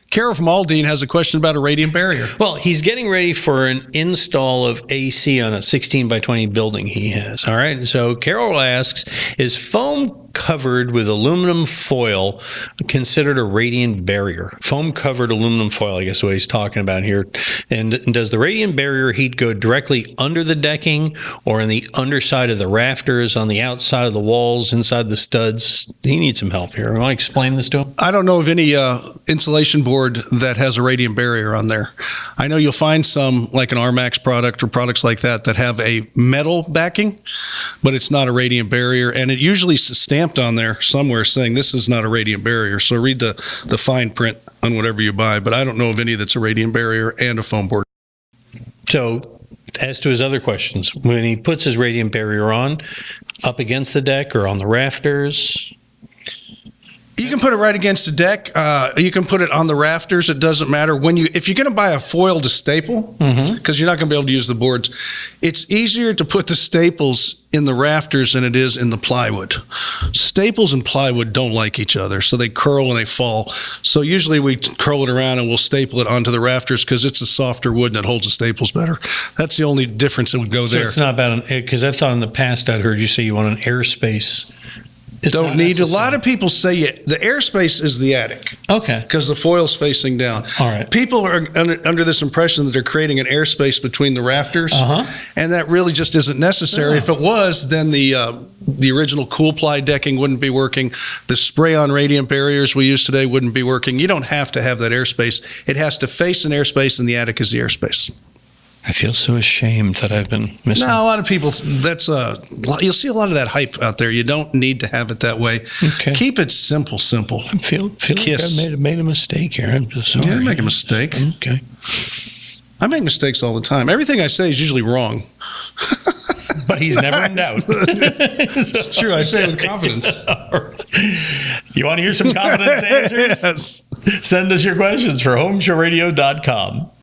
Carol from Aldine has a question about a radiant barrier. Well, he's getting ready for an install of AC on a 16 by 20 building he has. All right. So Carol asks, is foam covered with aluminum foil considered a radiant barrier? Foam covered aluminum foil, I guess is what he's talking about here. And does the radiant barrier heat go directly under the decking or in the underside of the rafters, on the outside of the walls, inside the studs? He needs some help here. Want to explain this to him? I don't know of any insulation board that has a radiant barrier on there. I know you'll find some, like an RMAX product or products like that have a metal backing, but it's not a radiant barrier. And it usually is stamped on there somewhere saying this is not a radiant barrier. So read the fine print on whatever you buy. But I don't know of any that's a radiant barrier and a foam board. So as to his other questions, when he puts his radiant barrier on, up against the deck or on the rafters? You can put it right against the deck. You can put it on the rafters. It doesn't matter. If you're going to buy a foil to staple, because you're not going to be able to use the boards, it's easier to put the staples in the rafters than it is in the plywood. Staples and plywood don't like each other, so they curl and they fall. So usually we curl it around and we'll staple it onto the rafters because it's a softer wood and it holds the staples better. That's the only difference that would go there. So it's not about because I thought in the past I'd heard you say you want an airspace. Don't need. A lot of people say the airspace is the attic. Okay. Because the foil's facing down. All right. People are under this impression that they're creating an airspace between the rafters, and that really just isn't necessary. If it was, then the original cool ply decking wouldn't be working. The spray-on radiant barriers we use today wouldn't be working. You don't have to have that airspace. It has to face an airspace, and the attic is the airspace. I feel so ashamed that I've been missing. No, a lot of people, you'll see a lot of that hype out there. You don't need to have it that way. Okay. Keep it simple. I feel like I made a mistake here. I'm just sorry. You make a mistake. Okay. I make mistakes all the time. Everything I say is usually wrong. But he's never in doubt. It's true. I say it with confidence. You want to hear some confidence answers? Yes. Send us your questions for HomeShowRadio.com.